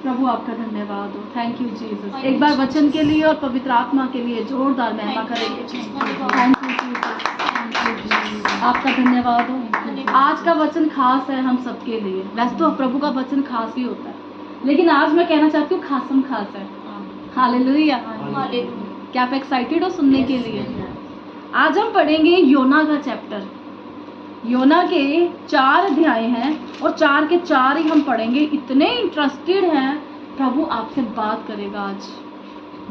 प्रभु आपका धन्यवाद हो। Thank you Jesus. एक बार वचन के लिए और पवित्र आत्मा के लिए जोरदार महिमा करेंगे। थैंक यू जीसस, आपका धन्यवाद हो। आज का वचन खास है हम सबके लिए। वैसे तो प्रभु का वचन खास ही होता है, लेकिन आज मैं कहना चाहती हूँ खासम खास है। हालेलुया। क्या आप एक्साइटेड हो सुनने के लिए? आज हम पढ़ेंगे योना का चैप्टर। योना के 4 अध्याय हैं और 4 के 4 ही हम पढ़ेंगे। इतने इंटरेस्टेड हैं, प्रभु आपसे बात करेगा आज।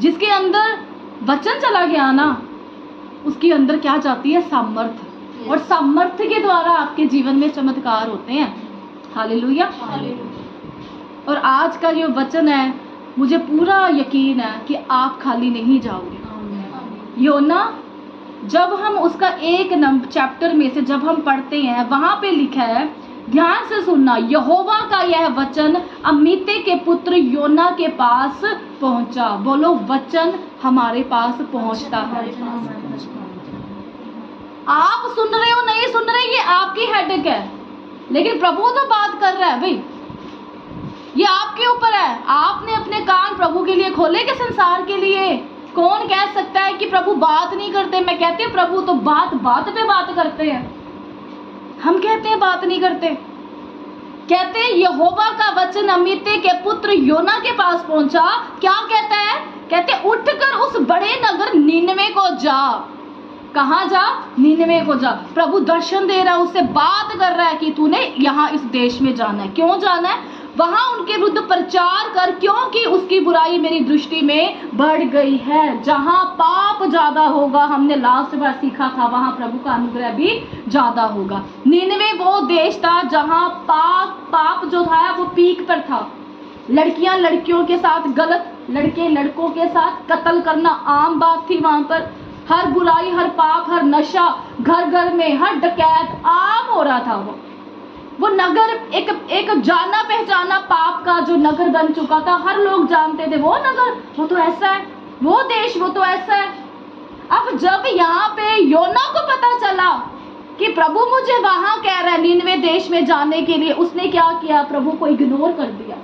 जिसके अंदर वचन चला गया ना, उसके अंदर क्या जाती है? सामर्थ्य। और सामर्थ्य के द्वारा आपके जीवन में चमत्कार होते हैं। हालेलुया। और आज का जो वचन है, मुझे पूरा यकीन है कि आप खाली नहीं जाओगे। योना, जब हम उसका 1 नंबर चैप्टर में से जब हम पढ़ते हैं, वहां पे लिखा है, ध्यान से सुनना, यहोवा का यह वचन अमित्ते के पुत्र योना के पास पहुंचा। बोलो, वचन हमारे पास पहुंचता है। आप सुन रहे हो नहीं सुन रहे, ये आपकी हेडेक है, लेकिन प्रभु तो बात कर रहा है भाई। ये आपके ऊपर है। आपने अपने कान प्रभु के लिए खोले कि संसार के लिए? कौन कह सकता है कि प्रभु बात नहीं करते? मैं कहती हूँ प्रभु तो बात बात पे बात करते हैं। हम कहते हैं बात नहीं करते। कहते हैं यहोवा का वचन अमित्ते के पुत्र योना के पास पहुंचा। क्या कहता है? कहते उठकर उस बड़े नगर नीनवे को जा। कहाँ जा? नीनवे को जा। प्रभु दर्शन दे रहा है, उससे बात कर रहा है कि तूने यहाँ इस देश में जाना है। क्यों जाना है? वहां उनके विरुद्ध प्रचार कर, क्योंकि उसकी बुराई मेरी दृष्टि में बढ़ गई है। जहां पाप ज्यादा होगा, हमने लास्ट बार सीखा था, वहां प्रभु का अनुग्रह भी ज्यादा होगा। निनवे वो देश था जहां पाप जो था वो पीक पर था। लड़कियां लड़कियों के साथ गलत, लड़के लड़कों के साथ कत्ल करना आम बात थी वहां पर। हर बुराई, हर पाप, हर नशा घर घर में, हर डकैत आम हो रहा था। वो नगर एक जाना पहचाना पाप का जो नगर बन चुका था। हर लोग जानते थे वो नगर, वो तो ऐसा है, वो देश, वो तो ऐसा है। अब जब यहाँ पे योना को पता चला कि प्रभु मुझे वहां कह रहा है नीनवे देश में जाने के लिए, उसने क्या किया? प्रभु को इग्नोर कर दिया।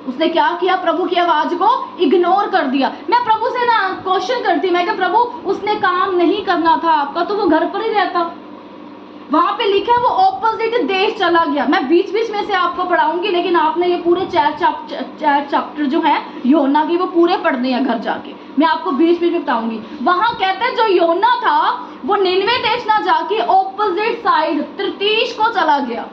उसने क्या किया? प्रभु की आवाज को इग्नोर कर दिया। मैं प्रभु से ना क्वेश्चन करती, मैं क्या प्रभु उसने काम नहीं करना था आपका, तो वो घर पर ही रहता। वहां पे लिखा है वो ऑपोजिट देश चला गया। मैं बीच बीच में से आपको पढ़ाऊंगी, लेकिन आपने ये पूरे 4 चैप्टर जो है योना की वो पूरे पढ़ने हैं घर जाके। मैं आपको बीच बीच में बताऊंगी। वहां कहते हैं जो योना था वो निनवे देश ना जाके ऑपोजिट साइड तर्तीश को चला गया।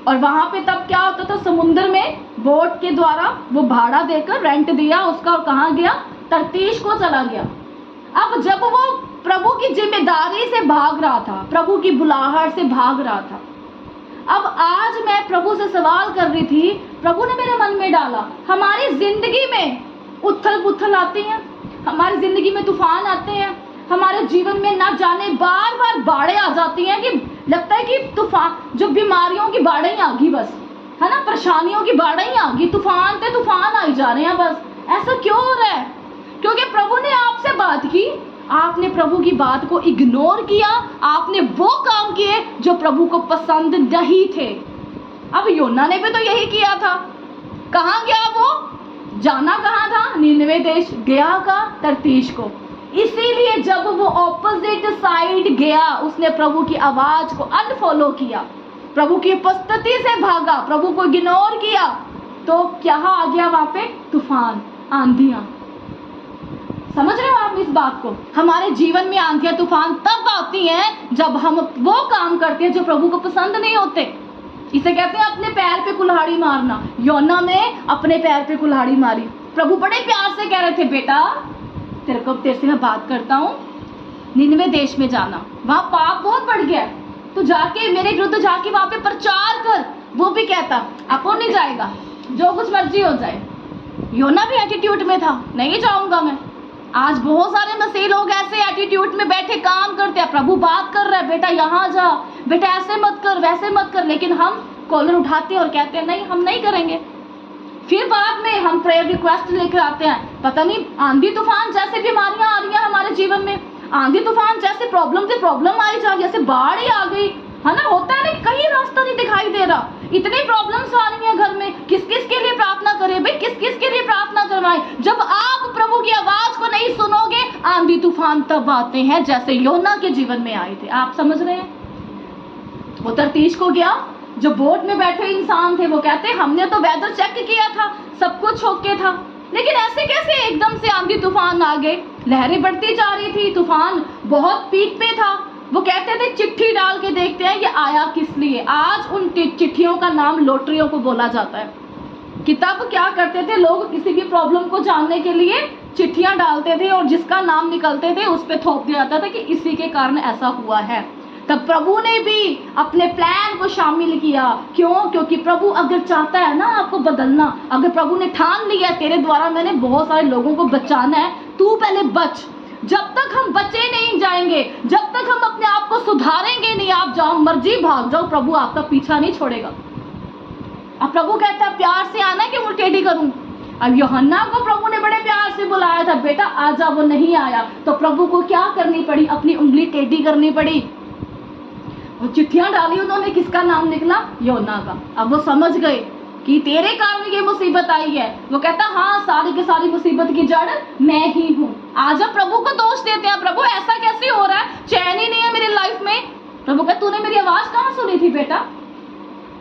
और वहां पे तब क्या होता था? समुद्र में बोट के द्वारा वो भाड़ा देकर रेंट दिया उसका, और कहाँ गया? तर्तीश को चला गया। अब जब वो प्रभु की जिम्मेदारी से भाग रहा था, प्रभु की बुलाहट से भाग रहा था, अब आज मैं प्रभु से सवाल कर रही थी, प्रभु ने मेरे मन में डाला, हमारी जिंदगी में उथल पुथल आती है, हमारी जिंदगी में तूफान आते हैं, हमारे जीवन में ना जाने बार बार बाढ़ें आ जाती हैं कि लगता है कि तूफान, जो बीमारियों की बाढ़ें ही आ गई बस, है ना, परेशानियों की बाढ़ें ही आ गई, तूफान पे तूफान आई जा रहे हैं बस। ऐसा क्यों हो रहा है? क्योंकि प्रभु ने आपसे बात की, आपने प्रभु की बात को इग्नोर किया, आपने वो काम किए जो प्रभु को पसंद नहीं थे। अब योना ने भी तो यही किया था। कहाँ गया वो? जाना कहाँ था? निनवे देश गया का तर्तीश को। इसीलिए जब वो ऑपोजिट साइड गया, उसने प्रभु की आवाज को अनफॉलो किया, प्रभु की उपस्थिति से भागा, प्रभु को इग्नोर किया, तो क्या आ गया वहां पे? तूफान, आंधियां। समझ रहे हो आप इस बात को? हमारे जीवन में आंधियां तूफान तब आती हैं जब हम वो काम करते हैं जो प्रभु को पसंद नहीं होते। इसे कहते हैं अपने पैर पे कुल्हाड़ी मारना। योना ने अपने पैर पे कुल्हाड़ी मारी। प्रभु बड़े प्यार से कह रहे थे, बेटा तेरे से मैं बात करता हूँ, निनवे देश में जाना, वहां पाप बहुत बढ़ गया, तो जाके मेरे विरुद्ध जाके वहां पे प्रचार कर। वो भी कहता आपको नहीं जाएगा, जो कुछ मर्जी हो जाए। योना भी एटीट्यूड में था, नहीं जाऊंगा मैं। आज बहुत सारे मसीह लोग ऐसे एटीट्यूड में बैठे काम करते हैं। प्रभु बात कर रहा है, बेटा यहाँ जा, बेटा ऐसे मत कर, वैसे मत कर, लेकिन हम कॉलर उठाते हैं और कहते हैं नहीं, हम नहीं करेंगे। फिर बाद में हम प्रेयर रिक्वेस्ट लेकर आते हैं, पता नहीं आंधी तूफान जैसे बीमारियां आ रही हैं हमारे जीवन में, आंधी तूफान जैसे प्रॉब्लम आई जा रही, जैसे बाढ़ ही आ गई, है ना, होता है ना, कहीं रास्ता नहीं दिखाई दे रहा, इतनी प्रॉब्लम्स आ रही हैं फरमाए, जब आप प्रभु की आवाज को नहीं सुनोगे, आंधी तूफान तब आते हैं जैसे योना के जीवन में आए थे। आप समझ रहे हैं? वो तरतीश को गया, जो बोट में बैठे इंसान थे वो कहते हमने तो वेदर चेक किया था, सब कुछ ओके था, लेकिन ऐसे कैसे एकदम से आंधी तूफान आ गए। लहरें बढ़ती जा रही थी, तूफान बहुत पीक पे था। वो कहते थे चिट्ठी डाल के देखते हैं ये आया किस लिए। आज उन चिट्ठियों का नाम लॉटरियों को बोला जाता है। कि तब क्या करते थे लोग, किसी भी प्रॉब्लम को जानने के लिए चिट्ठियां डालते थे और जिसका नाम निकलते थे उस पर थोप दिया जाता था कि इसी के कारण ऐसा हुआ है। तब प्रभु ने भी अपने प्लान को शामिल किया। क्यों? क्योंकि प्रभु अगर चाहता है ना आपको बदलना, अगर प्रभु ने ठान लिया तेरे द्वारा मैंने बहुत सारे लोगों को बचाना है, तू पहले बच। जब तक हम बचे नहीं जाएंगे, जब तक हम अपने आप को सुधारेंगे नहीं, आप जाओ मर्जी भाग जाओ, प्रभु आपका पीछा नहीं छोड़ेगा। अब प्रभु कहता है प्यार से आना कि उंगली टेढ़ी करूं। अब यूहन्ना को प्रभु ने बड़े प्यार से बुलाया था, बेटा आजा, वो नहीं आया तो प्रभु को क्या करनी पड़ी? अपनी उंगली टेढ़ी करनी पड़ी। वो चिट्ठियां डाली उन्होंने, किसका नाम निकला? योना का। अब वो समझ गए कि तेरे कारण ये मुसीबत आई है। वो कहता हाँ, सारी की सारी मुसीबत की जड़ मैं ही हूँ। आज अब प्रभु को दोष देते हैं, प्रभु ऐसा कैसे हो रहा है, चैन ही नहीं है मेरी लाइफ में। प्रभु कहता तूने मेरी आवाज कहाँ सुनी थी बेटा?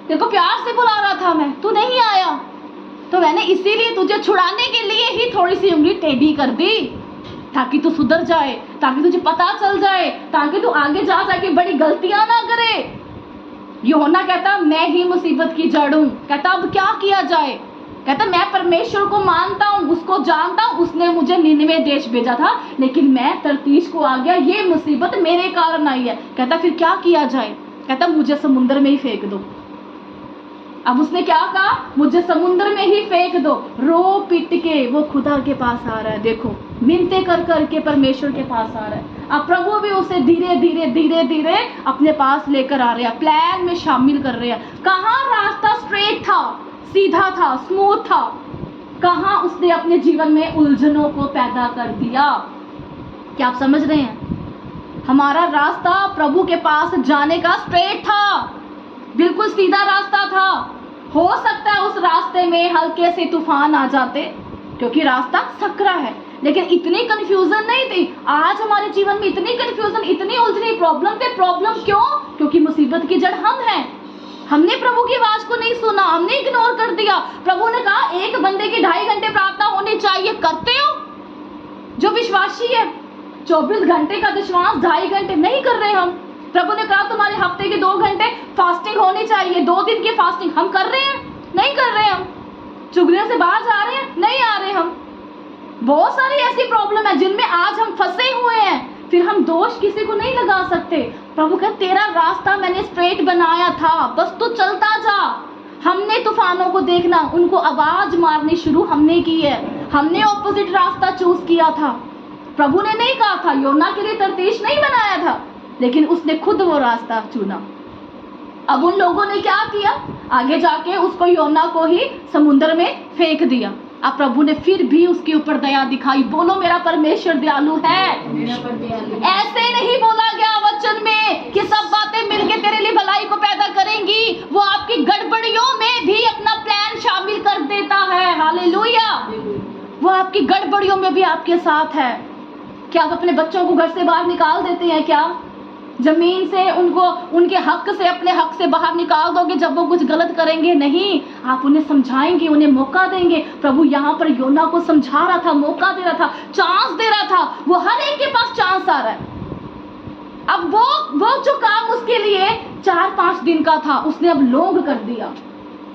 तेरे को प्यार से बुला रहा था मैं, तू नहीं आया, तो मैंने इसीलिए तुझे छुड़ाने के लिए ही थोड़ी सी उंगली टेढ़ी कर दी, ताकि तू सुधर जाए, ताकि तुझे पता चल जाए, ताकि तू आगे जा जाके बड़ी गलतियां ना करे। यूहन्ना कहता मैं ही मुसीबत की जड़ हूं। कहता अब क्या किया जाए? कहता मैं परमेश्वर को मानता हूँ, उसको जानता हूँ, उसने मुझे निनवे देश भेजा था, लेकिन मैं तरतीश को आ गया, ये मुसीबत मेरे कारण आई है। कहता फिर क्या किया जाए? कहता मुझे समुद्र में ही फेंक दो। अब उसने क्या कहा? मुझे समुद्र में ही फेंक दो। रो पिट के वो खुदा के पास आ रहा है, देखो मिन्नते कर करके परमेश्वर के पास आ रहा है। अब प्रभु भी उसे धीरे धीरे धीरे धीरे अपने पास लेकर आ रहे हैं, प्लान में शामिल कर रहे हैं। कहाँ रास्ता स्ट्रेट था, सीधा था, स्मूथ था, कहाँ उसने अपने जीवन में उलझनों को पैदा कर दिया। क्या आप समझ रहे हैं? हमारा रास्ता प्रभु के पास जाने का स्ट्रेट था, बिल्कुल सीधा रास्ता था। हो सकता है उस रास्ते में हल्के से तूफान आ जाते, क्योंकि रास्ता सकरा है, लेकिन इतनी कंफ्यूजन नहीं थी। आज हमारे जीवन में इतनी कंफ्यूजन, इतनी उलझनी प्रॉब्लम पे प्रॉब्लम। क्यों? क्योंकि मुसीबत की जड़ हम हैं। हमने प्रभु की आवाज को नहीं सुना, हमने इग्नोर कर दिया। प्रभु ने कहा एक बंदे की 2.5 घंटे प्रार्थना होनी चाहिए, करते हो? जो विश्वासी है 24 घंटे का विश्वास 2.5 घंटे नहीं कर रहे हम। प्रभु ने कहा तुम्हारे हफ्ते के 2 घंटे फास्टिंग होनी चाहिए, 2 दिन की फास्टिंग, हम कर रहे हैं? नहीं कर रहे हम। चुगलियों से बाहर जा रहे हैं? नहीं आ रहे हम। बहुत सारी ऐसी प्रॉब्लम है जिनमें आज हम फंसे हुए हैं, फिर हम दोष किसी को नहीं लगा सकते। प्रभु कहते तेरा रास्ता मैंने स्ट्रेट बनाया था, बस तू चलता जा। हमने तूफानों को देखना, उनको आवाज मारनी शुरू हमने की है, हमने ऑपोजिट रास्ता चूज किया था। प्रभु ने नहीं कहा था, योना के लिए तरतीश नहीं बनाया था, लेकिन उसने खुद वो रास्ता चुना। अब उन लोगों ने क्या किया? आगे जाके उसको योना को ही समुद्र में फेंक दिया। अब प्रभु ने फिर भी उसके ऊपर दया दिखाई। बोलो मेरा परमेश्वर दयालु है। ऐसे नहीं बोला गया वचन में कि सब बातें मिलके तेरे लिए भलाई को पैदा करेंगी, वो आपकी गड़बड़ियों में भी अपना प्लान शामिल कर देता है। हालेलुया। वो आपकी गड़बड़ियों में भी आपके साथ है। क्या आप अपने बच्चों को घर से बाहर निकाल देते हैं? क्या जमीन से उनको उनके हक से, अपने हक से बाहर निकाल दोगे जब वो कुछ गलत करेंगे? नहीं, आप उन्हें समझाएंगे, उन्हें मौका देंगे। प्रभु यहाँ पर योना को समझा रहा था, मौका दे रहा था, चांस दे रहा था। वो हर एक के पास चांस आ रहा है। अब वो जो काम उसके लिए 4-5 दिन का था, उसने अब लॉन्ग कर दिया।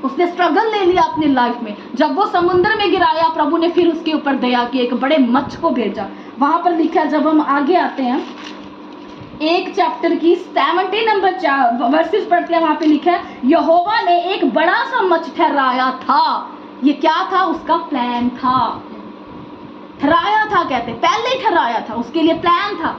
उसने स्ट्रगल ले लिया अपनी लाइफ में। जब वो समुद्र में गिराया, प्रभु ने फिर उसके ऊपर दया की, एक बड़े मच्छ को भेजा। वहां पर लिखा है, जब हम आगे आते हैं 1 चैप्टर की 70 नंबर वर्सेस पढ़ते हैं, वहां पे लिखा है यहोवा ने एक बड़ा सा मच्छ ठहराया था। ये क्या था? उसका प्लान था। ठहराया था कहते, पहले ही ठहराया था, उसके लिए प्लान था।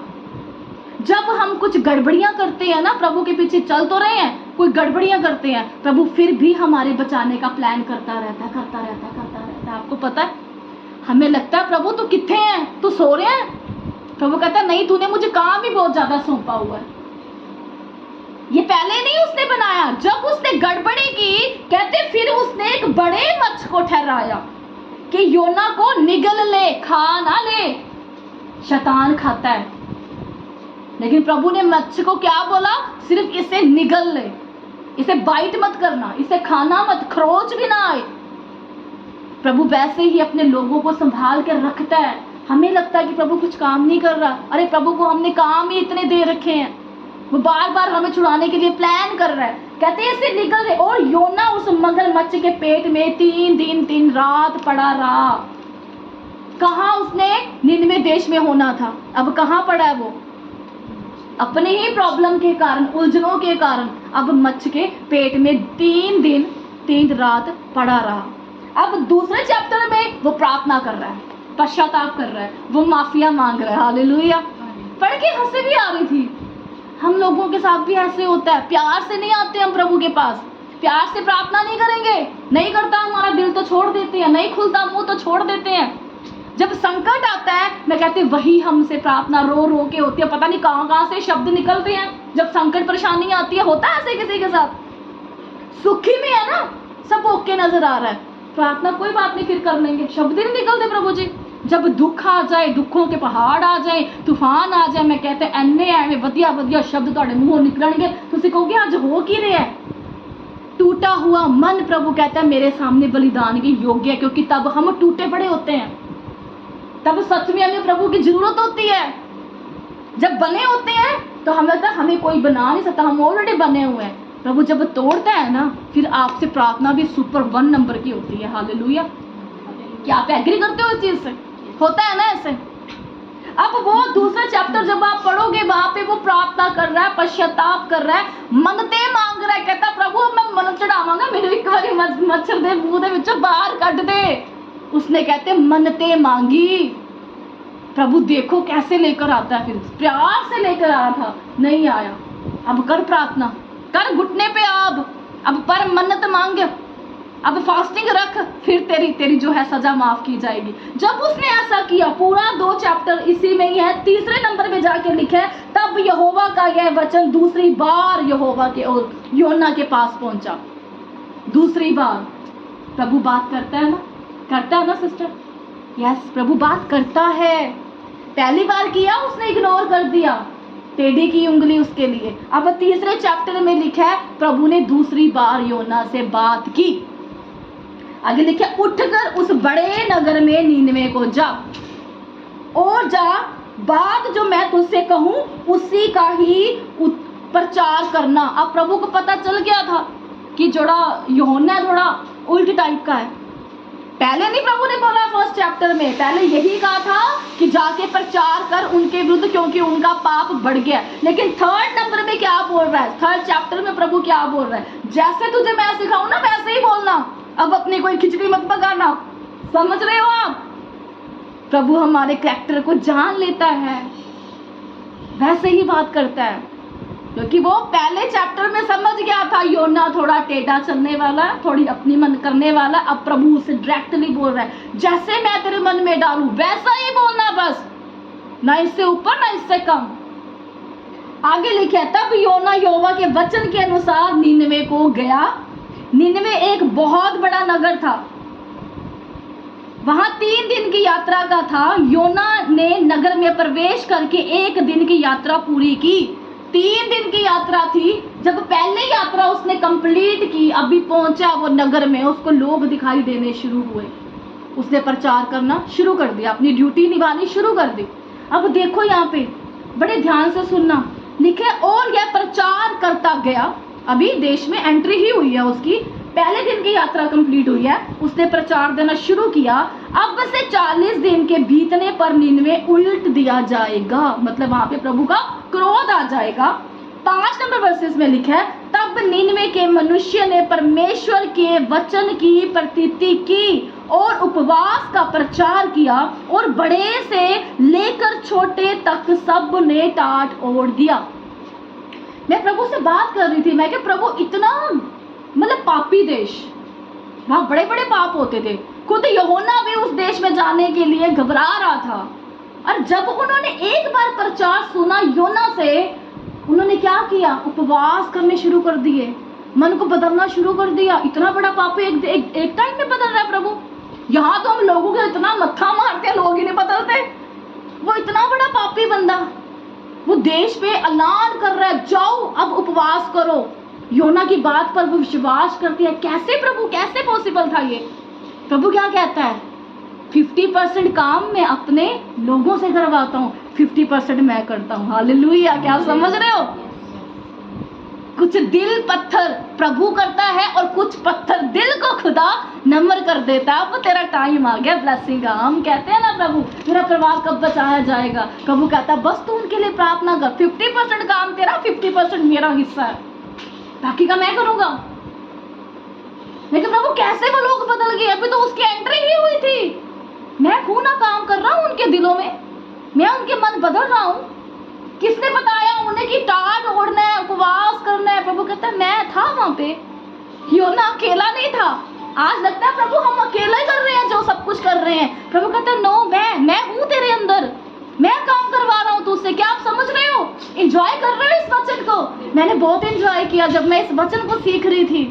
जब हम कुछ गड़बड़ियां करते हैं ना, प्रभु के पीछे चल तो रहे हैं, कोई गड़बड़ियां करते हैं, प्रभु फिर भी हमारे बचाने का प्लान करता रहता है। आपको पता है, हमें लगता है प्रभु तू किथे है, तू सो रहे हैं? प्रभु कहता है नहीं, तूने मुझे काम ही बहुत ज्यादा सौंपा हुआ है। ये पहले नहीं उसने बनाया, जब उसने गड़बड़ी की, कहते फिर उसने एक बड़े मच्छ को ठहराया। कि योना को निगल ले, खा ना ले, शैतान खाता है। लेकिन प्रभु ने मत्स्य को क्या बोला? सिर्फ इसे निगल ले, इसे बाइट मत करना, इसे खाना मत, खरोच भी ना आए। प्रभु वैसे ही अपने लोगों को संभाल कर रखता है। हमें लगता है कि प्रभु कुछ काम नहीं कर रहा, अरे प्रभु को हमने काम ही इतने दे रखे हैं, वो बार बार हमें छुड़ाने के लिए प्लान कर रहा है। कहते हैं इसे निगल ले। और योना उस मगरमच्छ के पेट में 3 दिन 3 रात पड़ा रहा। कहाँ उसने? निनवे देश में होना था, अब कहाँ पड़ा है वो? अपने ही प्रॉब्लम के कारण, उलझनों के कारण अब मच्छ के पेट में 3 दिन 3 रात पड़ा रहा। अब दूसरे चैप्टर में वो प्रार्थना कर रहा है, पश्चाताप कर रहा है, वो माफिया मांग रहा है। हालेलुया। पढ़ के हंसी भी आ रही थी। हम लोगों के साथ भी ऐसे होता है, प्यार से नहीं आते हम प्रभु के पास, प्यार से प्रार्थना नहीं करेंगे, नहीं करता हमारा दिल तो छोड़ देते हैं, नहीं खुलता मुंह तो छोड़ देते हैं। जब संकट आता है, मैं कहती वही हमसे प्रार्थना रो रो के होती है, पता नहीं कहाँ से शब्द निकलते हैं जब संकट परेशानी आती है। होता है ऐसे किसी के साथ? सुखी में है ना, सब ओके नजर आ रहा है, प्रार्थना कोई बात नहीं, फिर कर लेंगे, शब्द ही नहीं निकलते प्रभु जी। जब दुख आ जाए, दुखों के पहाड़ आ जाए, तूफान आ जाए, मैं कहते एने वधिया वधिया शब्द तुहाडे मूंहों निकलणगे, तुसीं कहोगे आज हो की रहा है। टूटा हुआ मन, प्रभु कहता है मेरे सामने बलिदान के योग्य है, क्योंकि तब हम टूटे पड़े होते हैं, तब सच में हमें प्रभु की जरूरत होती है। जब बने होते हैं तो हमें लगता है हमें कोई बना नहीं सकता, हम ऑलरेडी बने हुए हैं। प्रभु जब तोड़ता है ना, फिर आपसे प्रार्थना भी सुपर 1 नंबर की होती है। हालेलुया। क्या आप एग्री करते हो इस चीज से? होता है ना ऐसे। अब वो दूसरा चैप्टर जब आप पढ़ोगे, वहां पे वो प्रार्थना कर रहा है, पश्चाताप कर रहा है, मनते मांग रहा है। कहता प्रभु मैं मन चढ़ावांगा, मेरे एक बारी मच्छर दे मुंह दे विचों बाहर कट दे। उसने कहते मनते मांगी। प्रभु देखो कैसे लेकर आता है, फिर प्यार से लेकर आया था, नहीं आया। अब कर प्रार्थना, कर घुटने पे अब पर मन्नत मांग, अब फास्टिंग रख, फिर तेरी जो है सजा माफ की जाएगी। जब उसने ऐसा किया, पूरा 2 चैप्टर इसी में ही है, तीसरे नंबर पे जाके लिखा है तब यहोवा का यह वचन दूसरी बार यहोवा के और योना के पास पहुंचा। दूसरी बार प्रभु बात करता है ना सिस्टर? यस, प्रभु बात करता है। पहली बार किया उसने इग्नोर कर दिया, टेढ़ी की उंगली उसके लिए। अब तीसरे चैप्टर में लिखा है प्रभु ने दूसरी बार योना से बात की। आगे लिखा उठकर उस बड़े नगर में नीनवे को जा और जा, बात जो मैं तुझसे कहूं उसी का ही प्रचार करना। अब प्रभु को पता चल गया था कि जोड़ा यूहन्ना थोड़ा उल्टी टाइप का है। पहले नहीं प्रभु ने बोला फर्स्ट चैप्टर में, पहले यही कहा था कि जाके प्रचार कर उनके विरुद्ध, क्योंकि उनका पाप बढ़ गया। लेकिन थर्ड नंबर में क्या बोल रहा है? थर्ड चैप्टर में प्रभु क्या बोल रहा है? जैसे तुझे मैं सिखाऊं ना वैसे ही बोलना, अब अपनी कोई खिचड़ी मत पकाना। समझ रहे हो आप? प्रभु हमारे कैरेक्टर को जान लेता है, वैसे ही बात करता है, क्योंकि वो पहले चैप्टर में समझ गया था योना थोड़ा टेढ़ा चलने वाला, थोड़ी अपनी मन करने वाला। अब प्रभु उसे डायरेक्टली बोल रहा है जैसे मैं तेरे मन में डालूं वैसा ही बोलना, बस ना इससे ऊपर ना इससे कम। आगे लिखा है तब योना यहोवा के वचन के अनुसार नीनवे को गया। नीनवे एक बहुत बड़ा नगर था, वहां 3 दिन की यात्रा का था। योना ने नगर में प्रवेश करके 1 दिन की यात्रा पूरी की। 3 दिन की यात्रा थी। जब पहले यात्रा उसने कंप्लीट की, अभी पहुंचा वो नगर में, उसको लोग दिखाई देने शुरू हुए। उसने प्रचार करना शुरू कर दिया, अपनी ड्यूटी निभानी शुरू कर दी। अब देखो यहाँ पे बड़े ध्यान से सुनना, लिखे और यह प्रचार करता गया। अभी देश में एंट्री ही हुई है उसकी, पहले दिन की यात्रा कंप्लीट हुई है, उसने प्रचार देना शुरू किया। अब से 40 दिन के बीतने पर नीनवे उल्ट दिया जाएगा, मतलब वहां पे प्रभु का क्रोध आ जाएगा। 5 नंबर वर्सेस में लिखा है तब नीनवे के मनुष्य ने परमेश्वर के वचन की प्रतीति की और उपवास का प्रचार किया, और बड़े से लेकर छोटे तक सब ने टाट ओढ़ दिया। मैं प्रभु से बात कर रही थी, मैं क्या प्रभु इतना मतलब पापी देश, वहां बड़े बड़े पाप होते थे। खुद यूहन्ना भी उस देश में जाने के लिए घबरा रहा था। और जब उन्होंने एक बार प्रचार सुना योना से, उन्होंने क्या किया? उपवास करने शुरू कर दिए, मन को बदलना शुरू कर दिया। इतना बड़ा पाप एक टाइम में बदल रहा है प्रभु। यहाँ तो हम लोगों को इतना मत्था मारते हैं, लोग ही नहीं बदलते। वो इतना बड़ा पापी बंदा, वो देश पे ऐलान कर रहा है जाओ अब उपवास करो, योना की बात पर वो विश्वास करती है। कैसे प्रभु, कैसे पॉसिबल था ये? प्रभु क्या कहता है, 50% काम मैं अपने लोगों से करवाता हूँ, 50% मैं करता हूँ। हालेलुया, क्या समझ रहे हो? कुछ दिल पत्थर प्रभु करता है और कुछ पत्थर दिल को खुदा नम्र कर देता है। अब तेरा टाइम आ गया ब्लेसिंग का। हम कहते हैं ना प्रभु मेरा परिवार कब बचाया जाएगा, प्रभु कहता है बस तू उनके लिए प्रार्थना कर, 50% काम तेरा, 50% मेरा हिस्सा है, बाकी का मैं करूंगा। लेकिन प्रभु कैसे वो लोग बदल गए? अभी तो उसकी एंट्री ही हुई थी। मैं हूं ना, काम कर रहा हूं उनके दिलों में, मैं उनके मन बदल रहा हूं। किसने बताया उन्हें कि टाट ओढ़ना है, उपवास करना है? प्रभु कहता है मैं था वहां पे, योना अकेला नहीं था। आज लगता है प्रभु हम अकेला ही कर रहे हैं जो सब कुछ कर रहे हैं। प्रभु कहता है नो, मैं हूं तेरे अंदर, मैं काम करवा रहा हूं तुझसे। क्या आप समझ रहे हो? एंजॉय कर रहे हो इस वचन को? मैंने बहुत एंजॉय किया जब मैं इस वचन को सीख रही थी,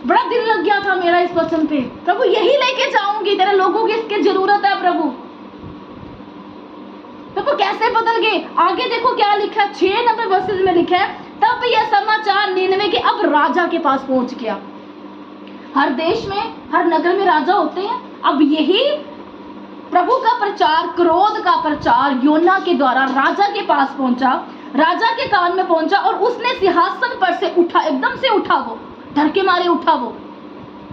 बड़ा दिल लग गया था मेरा इस वचन पे। प्रभु यही लेके जाऊंगी, तेरे लोगों की इसकी जरूरत है प्रभु। प्रभु कैसे बदल गए? आगे देखो क्या लिखा है, 6 नंबर वर्सेस में लिखा है, तब यह समाचार नीनवे के अब राजा के पास पहुंच गया। हर देश में, हर नगर में राजा होते हैं। अब यही प्रभु का प्रचार, क्रोध का प्रचार योना के द्वारा राजा के पास पहुंचा, राजा के कान में पहुंचा और उसने सिंहासन पर से उठा, एकदम से उठा, वो डर के मारे उठा। वो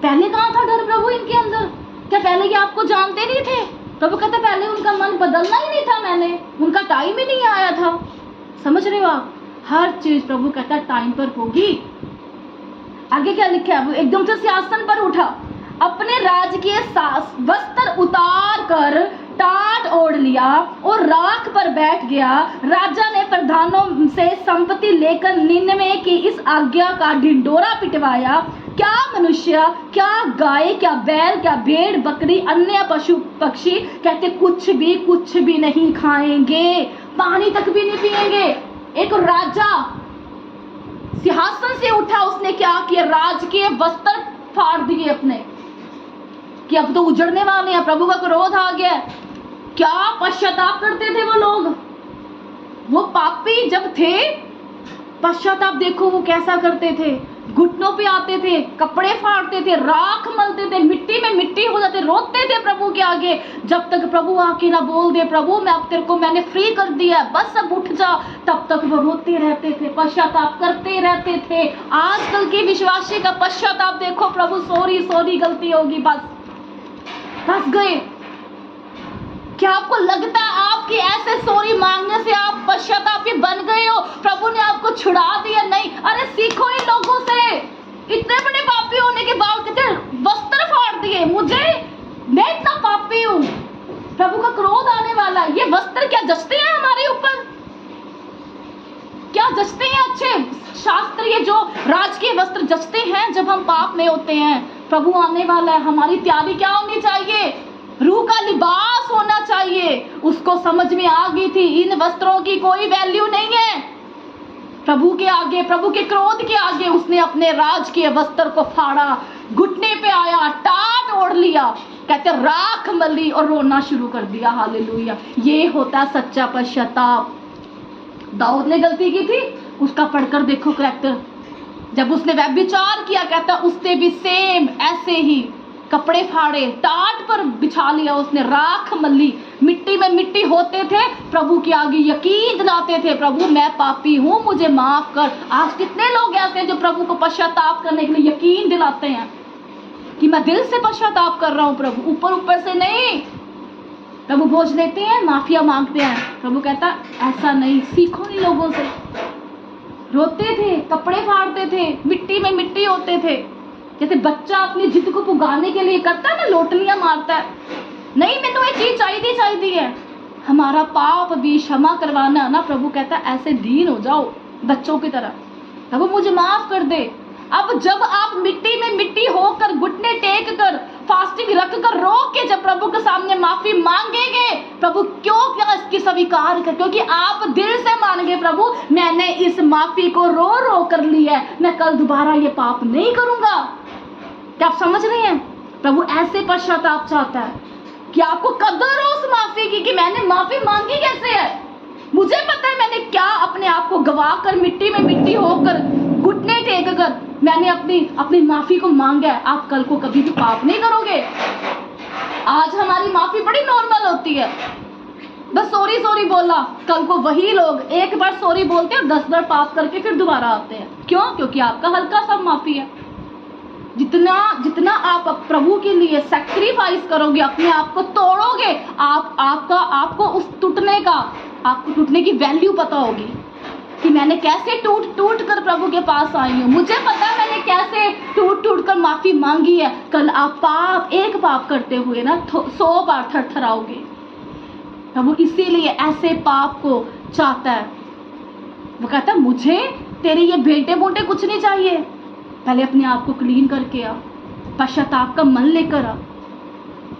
पहले कहाँ था डर प्रभु इनके अंदर? क्या पहले ये आपको जानते नहीं थे? प्रभु कहते पहले उनका मन बदलना ही नहीं था, मैंने उनका टाइम ही नहीं आया था। समझ रहे हो आप? हर चीज प्रभु कहता टाइम पर होगी। आगे क्या लिखा है, वो एकदम से सिंहासन पर उठा, अपने राजकीय वस्त्र उतार कर टाट ओढ़ लिया और राख पर बैठ गया। राजा ने प्रधानों से संपत्ति लेकर निन्नवे की इस आज्ञा का ढिंडोरा पिटवाया, क्या मनुष्य, क्या गाय, क्या बैल, क्या भेड़ बकरी, अन्य पशु पक्षी, कहते कुछ भी नहीं खाएंगे, पानी तक भी नहीं पिएंगे। एक राजा सिंहासन से उठा, उसने क्या किया? राजकीय वस्त्र फाड़ दिए अपने, कि अब तो उजड़ने वाले हैं, प्रभु का क्रोध आ गया। क्या पश्चाताप करते थे वो लोग? वो पापी जब थे, पश्चाताप देखो वो कैसा करते थे, घुटनों पे आते थे, कपड़े फाड़ते थे, राख मलते थे, मिट्टी में मिट्टी हो जाते, रोते थे प्रभु के आगे, जब तक प्रभु आके ना बोल दे प्रभु मैं अब तेरे को मैंने फ्री कर दिया है, बस अब उठ जा, तब तक वो रोते रहते थे, पश्चाताप करते रहते थे। आजकल के विश्वासी का पश्चाताप देखो, प्रभु सॉरी गलती होगी, बस फंस गए। क्या आपको लगता है आपकी ऐसे सॉरी मांगने से आप पश्चातापी बन गए हो? प्रभु ने आपको छुड़ा दिया? नहीं। अरे सीखो इन लोगों से। इतने बड़े पापी होने के बाद कहते वस्त्र फाड़ दिए मुझे, मैं इतना पापी हूं, प्रभु का क्रोध आने वाला। ये वस्त्र क्या जचते हैं हमारे ऊपर? क्या जचते हैं? अच्छे शास्त्रीय जो राजकीय वस्त्र जचते हैं जब हम पाप में होते हैं। प्रभु आने वाला है, हमारी तैयारी क्या होनी चाहिए? रूह का लिबास होना चाहिए। उसको समझ में आ गई थी इन वस्त्रों की कोई वैल्यू नहीं है प्रभु के आगे, प्रभु के क्रोध के आगे। उसने अपने राज के वस्त्र को फाड़ा, घुटने पे आया, टाट ओढ़ लिया, कहते राख मली और रोना शुरू कर दिया। हालेलुया। ये होता सच्चा पश्चाताप। दाऊद ने गलती की थी, उसका पढ़कर देखो करैक्टर। जब उसने व्यभिचार किया, कहता उसने भी सेम ऐसे ही कपड़े फाड़े, टाट पर बिछा लिया उसने, राख मली, मिट्टी में मिट्टी होते थे, प्रभु के आगे यकीन दिलाते थे प्रभु मैं पापी हूँ, मुझे माफ कर। आज कितने लोग ऐसे हैं जो प्रभु को पश्चाताप करने के लिए यकीन दिलाते हैं कि मैं दिल से पश्चाताप कर रहा हूँ प्रभु, ऊपर से नहीं। प्रभु बोझ लेते हैं, माफिया मांगते हैं। प्रभु कहता ऐसा नहीं, सीखो इन लोगों से। रोते थे, कपड़े फाड़ते थे, मिट्टी में मिट्टी होते थे, जैसे बच्चा अपनी जिद को पुगाने के लिए करता है ना, लोटलियां मारता है, नहीं मैंने ये चीज चाहिए है। हमारा पाप भी क्षमा करवाना ना, प्रभु कहता है ऐसे दीन हो जाओ बच्चों की तरह, प्रभु मुझे माफ कर दे। अब जब आप मिट्टी में मिट्टी होकर, घुटने टेक कर, फास्टिंग रख कर, रो के जब प्रभु के सामने माफी मांगेंगे, प्रभु क्यों क्या इसकी स्वीकार कर? क्योंकि आप दिल से मांगे प्रभु मैंने इस माफी को रो रो कर लिया है, मैं कल दोबारा ये पाप नहीं करूंगा। क्या आप समझ रहे हैं? प्रभु ऐसे पश्चाताप चाहता है कि आपको कदर हो उस माफी की, कि मैंने माफी मांगी कैसे है। मुझे पता है मैंने क्या अपने आप को गवा कर, मिट्टी में मिट्टी होकर, घुटने टेक कर मैंने अपनी माफी को मांगा है। आप कल को कभी भी पाप नहीं करोगे। आज हमारी माफी बड़ी नॉर्मल होती है, बस सॉरी सॉरी बोला। कल को वही लोग एक बार सॉरी बोलते हैं, 10 बार पाप करके फिर दोबारा आते हैं। क्यों? क्योंकि आपका हल्का सा माफी है। जितना आप प्रभु के लिए सैक्रिफाइस करोगे, अपने आप को तोड़ोगे, आपको उस आपको टूटने की वैल्यू पता होगी कि मैंने कैसे टूट कर प्रभु के पास आई हूँ। मुझे पता है मैंने कैसे टूट कर माफी मांगी है। कल आप एक पाप करते हुए ना 100 बार थरथराओगे। प्रभु इसीलिए ऐसे पाप को चाहता है। वो कहता है मुझे तेरे ये बेटे मोटे कुछ नहीं चाहिए, पहले अपने आप को क्लीन करके आ, पश्चाताप का मन लेकर आ।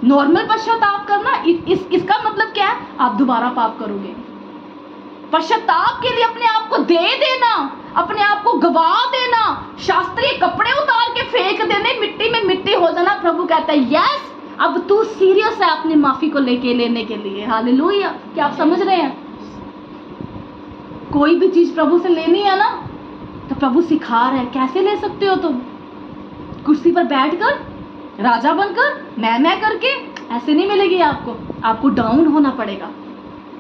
नॉर्मल पश्चाताप करना, इसका मतलब क्या है? आप दोबारा पाप करोगे। पश्चाताप के लिए अपने आप को दे देना, अपने आप को गवा देना, शास्त्रीय कपड़े उतार के फेंक देने, मिट्टी में मिट्टी हो जाना। प्रभु कहता है यस, अब तू सीरियस है अपनी माफी को लेने के लिए। हालेलुया। क्या आप समझ रहे हैं? कोई भी चीज प्रभु से लेनी है ना, तो प्रभु सिखा रहे हैं कैसे ले सकते हो तुम। कुर्सी पर बैठकर, राजा बनकर, मैं करके ऐसे नहीं मिलेगी आपको डाउन होना पड़ेगा।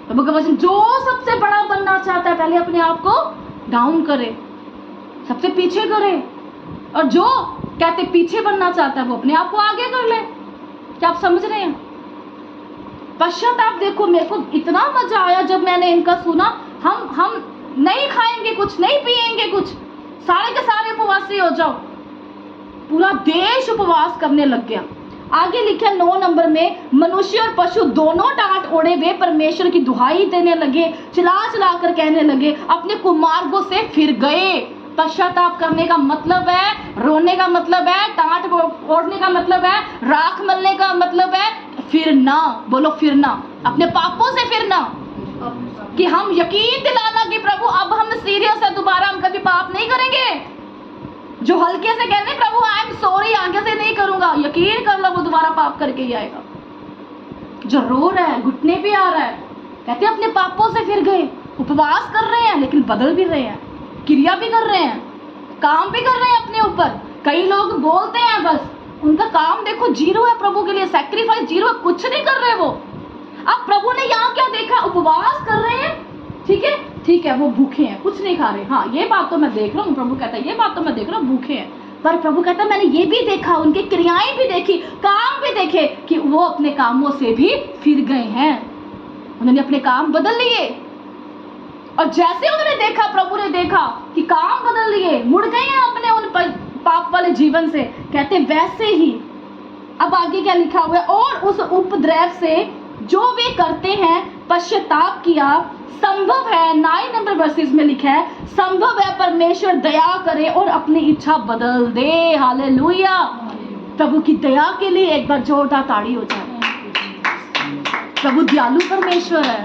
प्रभु का वचन, जो सबसे बड़ा बनना चाहता है पहले अपने आप को डाउन करे, सबसे पीछे करे, और जो कहते पीछे बनना चाहता है वो अपने आप को आगे कर ले। क्या आप समझ रहे हैं? पश्चाताप देखो, मेरे को इतना मजा आया जब मैंने इनका सुना। हम नहीं खाएंगे कुछ, नहीं पिएंगे कुछ, सारे के सारे उपवासी हो जाओ। पूरा देश उपवास करने लग गया। आगे लिखा 9 नंबर में, मनुष्य और पशु दोनों डांट ओढ़े वे परमेश्वर की दुहाई देने लगे, चिल्ला कर कहने लगे, अपने कुमार्गों से फिर गए। पश्चाताप करने का मतलब है, रोने का मतलब है, डांट ओढ़ने का मतलब है, राख मलने का मतलब है फिरना। बोलो फिरना, अपने पापों से फिरना, कि हम यकीन दिलाना कि प्रभु अब हम सीरियस है, दोबारा हम कभी पाप नहीं करेंगे। जो हल्के से कहने प्रभु आई एम सॉरी, आगे से नहीं करूंगा, यकीन कर लो वो दोबारा पाप करके ही आएगा। जो रो रहा है, घुटने पे आ रहा है, कहते अपने पापों से फिर गए। उपवास कर रहे हैं लेकिन बदल भी रहे हैं, क्रिया भी कर रहे हैं, काम भी कर रहे हैं अपने ऊपर। कई लोग बोलते हैं बस, उनका काम देखो जीरो है, प्रभु के लिए सैक्रिफाइस जीरो है, कुछ नहीं कर रहे वो। अब प्रभु ने यहाँ क्या देखा? उपवास कर रहे हैं, ठीक है वो भूखे हैं, कुछ नहीं खा रहे, हाँ ये बात तो मैं देख रहा हूँ। प्रभु कहता है ये बात तो मैं देख रहा हूँ, भूखे हैं। पर प्रभु कहता है मैंने ये भी देखा, उनकी क्रियाएं भी देखी, काम भी देखे कि वो अपने कामों से भी फिर गए हैं, उन्होंने अपने काम बदल लिए। और जैसे उन्होंने देखा, प्रभु ने देखा कि काम बदल लिए, मुड़ गए हैं अपने उन पाप वाले जीवन से, कहते वैसे ही अब आगे क्या लिखा हुआ है, और उस उपद्रव से जो वे करते हैं पश्चाताप किया संभव है। 9 नंबर वर्सेस में लिखा है, संभव है परमेश्वर दया करे और अपनी इच्छा बदल दे। हालेलुया। प्रभु की दया के लिए एक बार जोरदार ताड़ी हो जाए। प्रभु दयालु परमेश्वर है।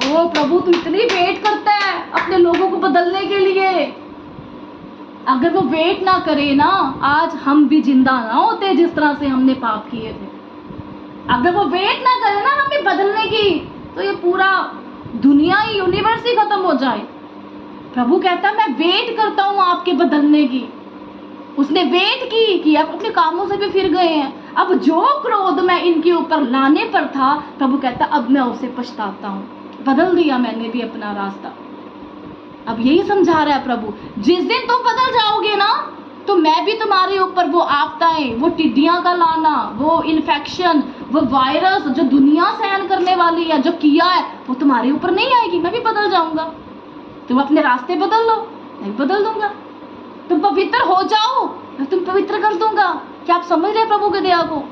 ओ प्रभु तू इतनी वेट करता है अपने लोगों को बदलने के लिए। अगर वो वेट ना करे ना, आज हम भी जिंदा ना होते जिस तरह से हमने पाप किए थे। अगर वो वेट ना करे ना हमें बदलने की, तो ये पूरा दुनिया ही, यूनिवर्स ही खत्म हो जाए। प्रभु कहता मैं वेट करता हूँ आपके बदलने की। उसने वेट की कि आप अपने कामों से भी फिर गए हैं। अब जो क्रोध मैं इनके ऊपर लाने पर था, प्रभु कहता अब मैं उसे पछताता हूँ, बदल दिया मैंने भी अपना रास्ता। अब यही समझा रहा है प्रभु, जिस दिन तुम बदल जाओगे ना, तो मैं भी तुम्हारे ऊपर वो आफताएं, वो टिड्डियां का लाना, वो इन्फेक्शन, वो वायरस जो दुनिया सहन करने वाली है, जो किया है, वो तुम्हारे ऊपर नहीं आएगी। मैं भी बदल जाऊंगा। तुम अपने रास्ते बदल लो, मैं भी बदल दूंगा। तुम पवित्र हो जाओ, मैं तुम पवित्र कर दूंगा। क्या आप समझ रहे प्रभु की दया को?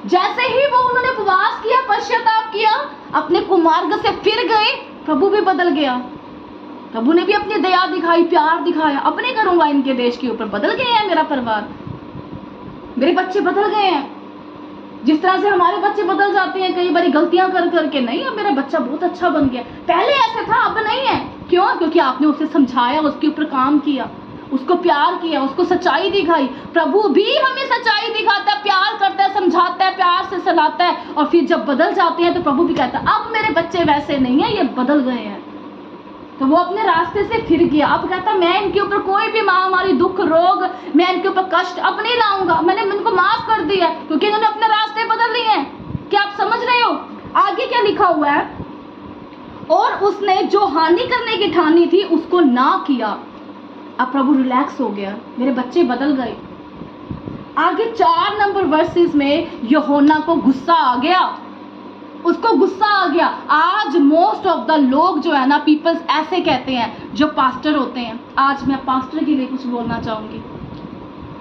जैसे ही वो उन्होंने उपवास किया, पश्चाताप किया, अपने कुमार्ग से फिर गए, प्रभु भी बदल गया। प्रभु ने भी अपनी दया दिखाई, प्यार दिखाया। अब नहीं करूंगा इनके देश के ऊपर, बदल गए हैं मेरा परिवार, मेरे बच्चे बदल गए हैं। जिस तरह से हमारे बच्चे बदल जाते हैं कई बारी गलतियां कर करके, नहीं अब मेरा बच्चा बहुत अच्छा बन गया, पहले ऐसे था अब नहीं है। क्यों? क्योंकि आपने उसे समझाया, उसके ऊपर काम किया, उसको प्यार किया, उसको सच्चाई दिखाई। प्रभु भी हमें सच्चाई दिखाता है, प्यार करता है, समझाता है, प्यार से सलाता है। और फिर जब बदल जाते हैं तो प्रभु भी कहता है अब मेरे बच्चे वैसे नहीं है, ये बदल गए हैं। तो वो अपने रास्ते से फिर गया। अब कहता मैं इनके ऊपर कोई भी महामारी, दुख, रोग, मैं इनके ऊपर कष्ट अब नहीं लाऊंगा, मैंने इनको माफ कर दिया क्योंकि इन्होंने अपने रास्ते बदल लिए हैं। क्या आप समझ रहे हो? आगे क्या लिखा हुआ है? और उसने जो हानि करने की ठानी थी उसको ना किया। अब प्रभु रिलैक्स हो गया, मेरे बच्चे बदल गए। आगे 4 नंबर वर्सेस में यूहन्ना को गुस्सा आ गया, उसको गुस्सा आ गया। आज मोस्ट ऑफ द लोग जो है ना, पीपल्स ऐसे कहते हैं जो पास्टर होते हैं। आज मैं पास्टर के लिए कुछ बोलना चाहूंगी।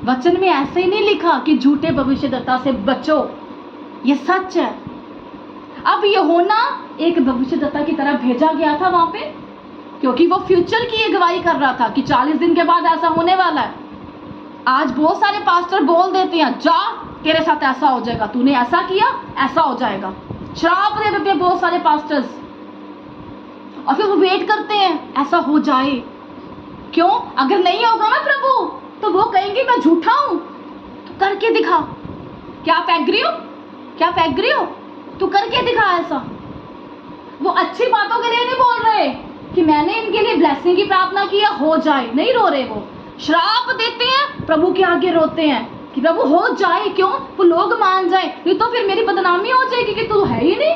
वचन में ऐसे ही नहीं लिखा कि झूठे भविष्यद्वक्ता से बचो, ये सच है। अब यूहन्ना एक भविष्यद्वक्ता की तरह भेजा गया था वहां पे, क्योंकि वो फ्यूचर की अगुवाई कर रहा था कि 40 दिन के बाद ऐसा होने वाला है। आज बहुत सारे पास्टर बोल देते हैं जा तेरे साथ ऐसा हो जाएगा, तूने ऐसा किया ऐसा हो जाएगा, श्राप दे देते हैं बहुत सारे पास्टर्स। और फिर वो वेट करते हैं ऐसा हो जाए। क्यों? अगर नहीं होगा ना प्रभु तो वो कहेंगे मैं झूठा हूं, तो करके दिखा। क्या आप एग्री हो? क्या आप एग्री हो? तू करके दिखा ऐसा। वो अच्छी बातों के लिए नहीं बोल रहे कि मैंने इनके लिए ब्लेसिंग की प्रार्थना किया हो जाए, नहीं रो रहे। वो श्राप देते हैं, प्रभु के आगे रोते हैं कि प्रभु हो जाए। क्यों? वो लोग मान जाए, नहीं तो फिर मेरी बदनामी हो जाएगी कि तू है ही नहीं।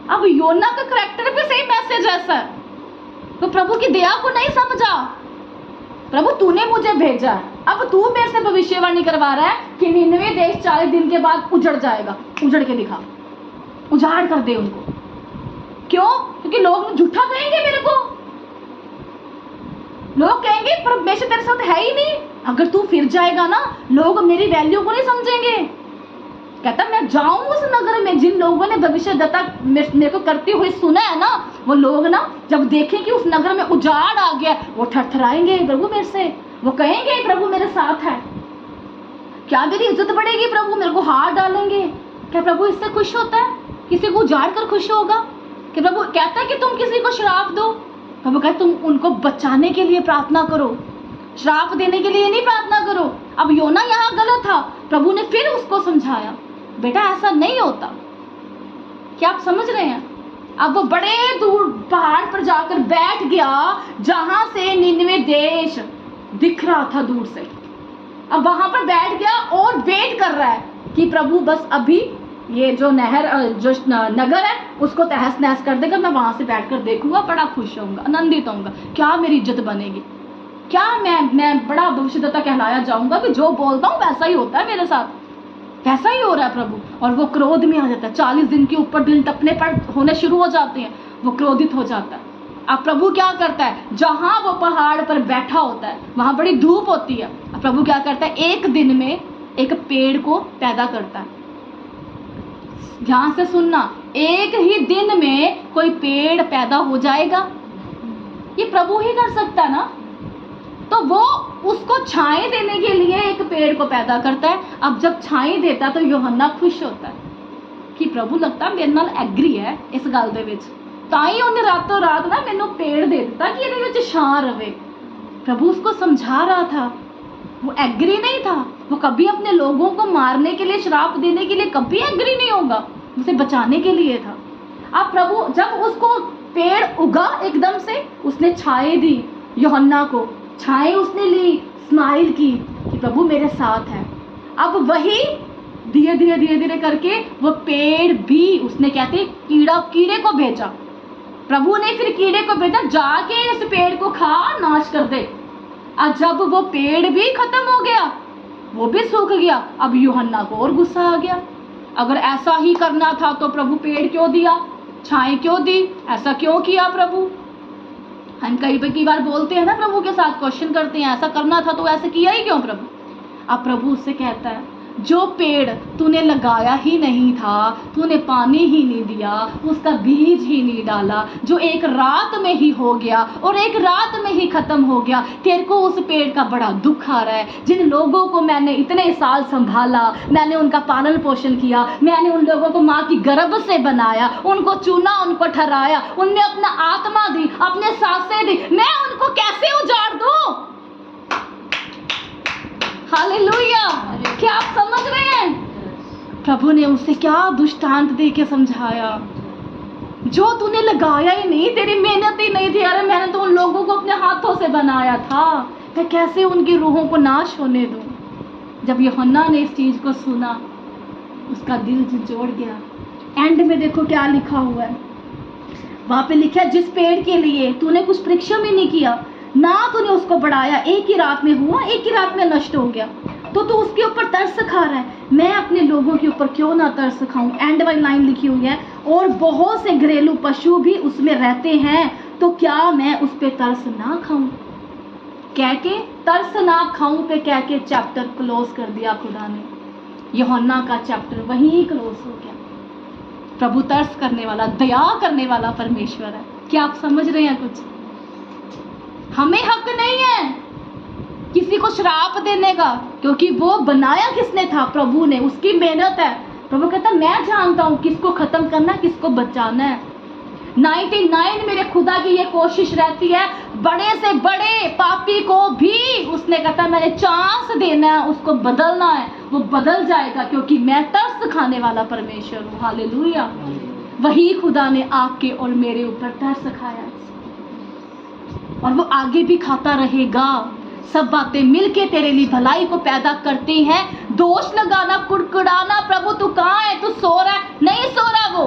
अब योना का करैक्टर भी सेम मैसेज ऐसा है। तो प्रभु की दया को नहीं समझा। प्रभु तूने मुझे भेजा है, अब तू मेरे से भविष्यवाणी करवा रहा है कि निन्वे देश 40 दिन के बाद उजड़ जाएगा। उजड़ के दिखा, उजाड़ कर दे उनको। क्यों? क्योंकि लोग झूठा कहेंगे मेरे को, लोग कहेंगे परमेश्वर तेरे साथ है ही नहीं। अगर तू फिर जाएगा ना, लोग मेरी वैल्यू को नहीं समझेंगे। कहता मैं जाऊं उस नगर में, जिन लोगों ने भविष्यद्वक्ता मेरे को करते हुए सुना है ना, वो लोग ना जब देखें कि उस नगर में उजाड़ आ गया, वो थरथराएंगे प्रभु मेरे से। वो कहेंगे प्रभु मेरे साथ है। क्या मेरी इज्जत बढ़ेगी? प्रभु मेरे को हाथ डालेंगे। क्या प्रभु इससे खुश होता है? किसी को उजाड़ कर खुश होगा? कि प्रभु कहता है कि तुम किसी को श्राप दो, प्रभु कहता तुम उनको बचाने के लिए प्रार्थना करो, श्राप देने के लिए नहीं प्रार्थना करो। अब योना यहाँ गलत था, प्रभु ने फिर उसको समझाया बेटा ऐसा नहीं होता। क्या आप समझ रहे हैं? अब वो बड़े दूर पहाड़ पर जाकर बैठ गया जहां से निन्वे देश दिख रहा था दूर से। अब वहां पर बैठ गया और वेट कर रहा है कि प्रभु बस अभी ये जो नहर जो नगर है उसको तहस नहस कर देगा, मैं वहां से बैठकर देखूंगा, बड़ा खुश होऊंगा, आनंदित होऊंगा। क्या मेरी इज्जत बनेगी? क्या मैं बड़ा भविष्यद्वक्ता कहलाया जाऊंगा कि जो बोलता हूँ वैसा ही होता है मेरे साथ, वैसा ही हो रहा है प्रभु। और वो क्रोध में आ जाता है। 40 दिन के ऊपर दिल टपने पर होने शुरू हो जाते हैं, वो क्रोधित हो जाता है। अब प्रभु क्या करता है? जहां वो पहाड़ पर बैठा होता है वहां बड़ी धूप होती है। अब प्रभु क्या करता है? एक दिन में एक पेड़ को पैदा करता है। ध्यान से सुनना, एक ही दिन में कोई पेड़ पैदा हो जाएगा? ये प्रभु ही कर सकता है ना। तो वो उसको छाए देने के लिए एक पेड़ को पैदा करता है। अब जब छाए देता तो यूहन्ना खुश होता है कि प्रभु लगता मेरे नाल एग्री है इस गल दे विच, ताई उन्हें रातों रात ना मैनू पेड़ दे दिता कि इहदे विच छां रवे। प्रभु उसको समझा रहा था, वो एग्री नहीं था। वो कभी अपने लोगों को मारने के लिए, श्राप देने के लिए कभी एग्री नहीं होगा, उसे बचाने के लिए था। अब प्रभु जब उसको पेड़ उगा एकदम से, उसने छाए दी यूहन्ना को, छाए उसने ली, स्माइल की कि प्रभु मेरे साथ है। अब वही धीरे धीरे धीरे धीरे करके वो पेड़ भी, उसने कहते कीड़े को भेजा। प्रभु ने फिर कीड़े को भेजा, जाके इस पेड़ को खा नाश कर दे। और जब वो पेड़ भी खत्म हो गया, वो भी सूख गया, अब यूहन्ना को और गुस्सा आ गया। अगर ऐसा ही करना था तो प्रभु पेड़ क्यों दिया, छाए क्यों दी, ऐसा क्यों किया प्रभु? हम कई बार बोलते हैं ना, प्रभु के साथ क्वेश्चन करते हैं, ऐसा करना था तो ऐसे किया ही क्यों प्रभु? अब प्रभु उससे कहता है जो पेड़ तूने लगाया ही नहीं था, तूने पानी ही नहीं दिया, उसका बीज ही नहीं डाला, जो एक रात में ही हो गया और एक रात में ही खत्म हो गया, तेरे को उस पेड़ का बड़ा दुख आ रहा है। जिन लोगों को मैंने इतने साल संभाला, मैंने उनका पालन पोषण किया, मैंने उन लोगों को माँ की गर्भ से बनाया, उनको चुना, उनको ठहराया, उनमें अपना आत्मा दी, अपने सांसें दी, मैं उनको कैसे उजाड़ दूं? हालेलुया। क्या आप समझ रहे हैं? प्रभु ने उसे क्या दृष्टांत दे के समझाया, जो तूने लगाया ही नहीं, तेरी मेहनत ही नहीं थी। अरे मैंने तो उन लोगों को अपने हाथों से बनाया था, मैं कैसे उनकी रूहों को नाश होने दूं। जब यूहन्ना ने इस चीज को सुना, उसका दिल झंझोड़ गया। एंड में देखो क्या लिखा हुआ है, वहां पे लिखा है, जिस पेड़ के लिए तूने कुछ परिश्रम ही नहीं किया, ना तूने उसको बढ़ाया, एक ही रात में हुआ, एक ही रात में नष्ट हो गया, तो तू उसके ऊपर तरस खा रहा है। मैं अपने लोगों के ऊपर क्यों ना तरस खाऊं। एंड वाली लाइन लिखी हुई है, और बहुत से घरेलू पशु भी उसमें रहते हैं, तो क्या मैं उस पे तरस ना खाऊं। कह के तरस ना खाऊं पे कह के चैप्टर क्लोज कर दिया खुदा ने। यूहन्ना का चैप्टर वहीं क्लोज हो गया। प्रभु तरस करने वाला, दया करने वाला परमेश्वर है। क्या आप समझ रहे हैं कुछ? हमें हक नहीं है किसी को श्राप देने का, क्योंकि वो बनाया किसने था? प्रभु ने, उसकी मेहनत है। प्रभु कहता है मैं जानता हूं किसको खत्म करना है, किसको बचाना है। 99 मेरे खुदा की ये कोशिश रहती है, बड़े से बड़े पापी को भी उसने कहता है मैंने चांस देना है, उसको बदलना है, वो बदल जाएगा, क्योंकि मैं तरस खाने वाला परमेश्वर हूँ। हालेलुया। वही खुदा ने आपके और मेरे ऊपर तरस खाया, और वो आगे भी खाता रहेगा। सब बातें मिलके तेरे लिए भलाई को पैदा करती हैं। दोष लगाना, कुड़कुड़ाना, प्रभु तू कहाँ है, तू सो रहा है, नहीं सो रहा, वो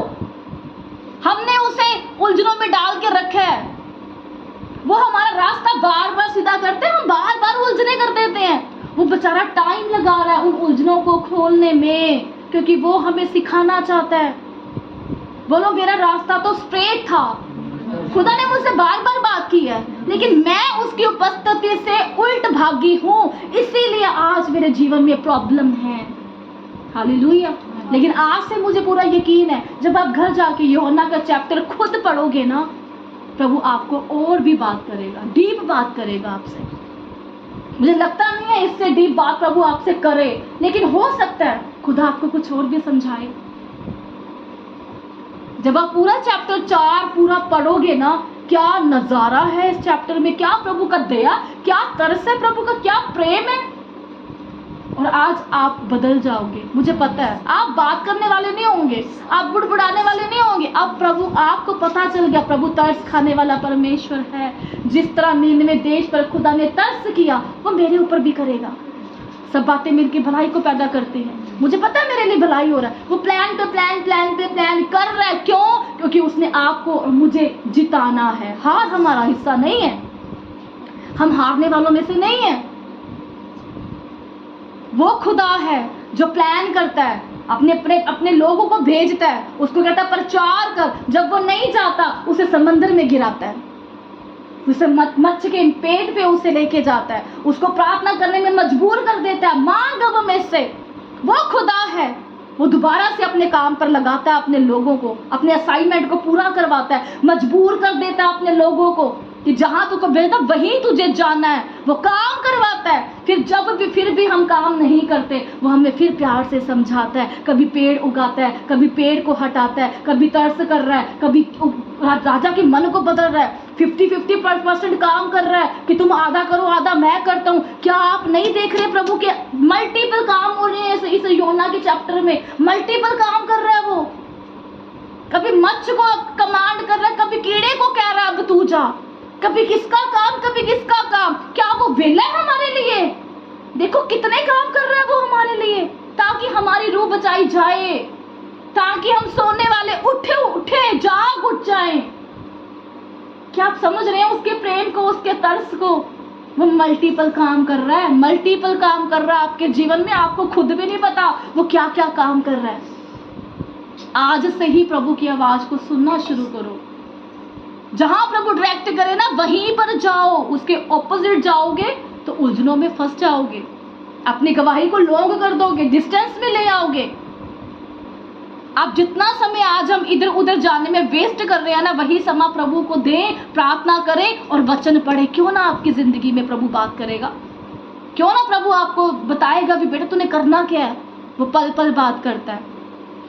हमने उसे उलझनों में डाल के रखा है। वो हमारा रास्ता बार बार सीधा करते हैं, हम बार बार उलझने कर देते हैं। वो बेचारा टाइम लगा रहा है उन उलझनों को खोलने में, क्योंकि वो हमें सिखाना चाहता है। बोलो मेरा रास्ता तो स्ट्रेट था, खुदा ने मुझसे बार बार बात की है, लेकिन मैं उसकी उपस्थिति से उल्ट भागी हूँ, इसीलिए आज मेरे जीवन में प्रॉब्लम है। हालेलुया। लेकिन आज से मुझे पूरा यकीन है, जब आप घर जाके यूहन्ना का चैप्टर खुद पढ़ोगे ना, प्रभु आपको और भी बात करेगा, डीप बात करेगा आपसे। मुझे लगता नहीं है इससे डीप बात प्रभु आपसे करे, लेकिन हो सकता है खुदा आपको कुछ और भी समझाए। जब आप पूरा चैप्टर 4 पूरा पढ़ोगे ना, क्या नजारा है इस चैप्टर में, क्या प्रभु का दया, क्या तरस है, प्रभु का क्या प्रेम है। और आज आप बदल जाओगे, मुझे पता है। आप बात करने वाले नहीं होंगे, आप बुड़बुड़ाने वाले नहीं होंगे। अब प्रभु, आपको पता चल गया प्रभु तरस खाने वाला परमेश्वर है। जिस तरह नीनवे देश पर खुदा ने तरस किया, वो मेरे ऊपर भी करेगा। सब बातें मिलकर भलाई को पैदा करती हैं। मुझे पता है मेरे लिए भलाई हो रहा है। वो प्लान पे प्लान कर रहा है। क्यों? क्योंकि उसने आपको और मुझे जिताना है। हार हमारा हिस्सा नहीं है, हम हारने वालों में से नहीं है। वो खुदा है जो प्लान करता है, अपने लोगों को भेजता है, उसको कहता है प्रचार कर। जब वो नहीं जाता, उसे समंदर में गिराता है, उसे मच्छ के पेट पे उसे लेके जाता है, उसको प्रार्थना करने में मजबूर कर देता है। मांग अब में से। वो खुदा है, वो दोबारा से अपने काम पर लगाता है अपने लोगों को, अपने असाइनमेंट को पूरा करवाता है, मजबूर कर देता है अपने लोगों को कि जहां तुझको भेजा वहीं तुझे जाना है। वो काम करवाता है। फिर भी हम काम नहीं करते, वो हमें फिर प्यार से समझाता है। कभी पेड़ उगाता है, कभी पेड़ को हटाता है, कभी तरस कर रहा है, कभी राजा के मन को बदल रहा है। 50-50% काम कर रहा है कि तुम आधा करो आधा मैं करता हूँ। क्या आप नहीं देख रहे प्रभु के मल्टीपल काम हो रहे हैं इस यूहन्ना के चैप्टर में? मल्टीपल काम कर रहा है वो। कभी मच्छ को कमांड कर रहा है, कभी कीड़े को कह रहा है अब तू जा, कभी किसका काम, कभी किसका काम। क्या वो वेला है हमारे लिए? देखो कितने काम कर रहा है वो हमारे लिए, ताकि हमारी रूह बचाई जाए, ताकि हम सोने वाले उठे जाग उठ जाएं। क्या आप समझ रहे हैं उसके प्रेम को, उसके तरस को? वो मल्टीपल काम कर रहा है, मल्टीपल काम कर रहा है आपके जीवन में। आपको खुद भी नहीं पता वो क्या क्या काम कर रहा है। आज से ही प्रभु की आवाज को सुनना शुरू करो। जहां प्रभु डायरेक्ट करे ना, वहीं पर जाओ। उसके ऑपोजिट जाओगे तो उलझनों में फंस जाओगे, अपनी गवाही को लॉन्ग कर दोगे, डिस्टेंस में ले आओगे। आप जितना समय आज हम इधर उधर जाने में वेस्ट कर रहे हैं ना, वही समय प्रभु को दें, प्रार्थना करें और वचन पढ़े। क्यों ना आपकी जिंदगी में प्रभु बात करेगा, क्यों ना प्रभु आपको बताएगा भी बेटा तूने करना क्या है। वो पल पल बात करता है।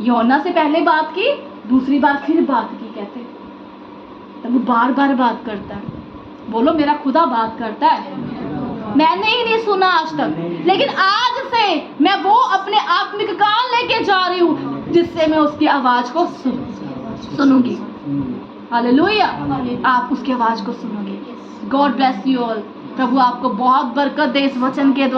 यूहन्ना से पहले बात की, दूसरी बार फिर बात की, कहते हैं तो वो बार बार बात करता है। बोलो मेरा खुदा बात करता है। मैंने ही नहीं सुना आज तक, लेकिन आज से मैं वो अपने आत्मिक कान लेके जा रही हूँ जिससे मैं उसकी आवाज को सुनूंगी। हालेलुया, आप उसकी आवाज को सुनोगे। God bless you all. प्रभु आपको बहुत बरकत दे इस वचन के द्वारा।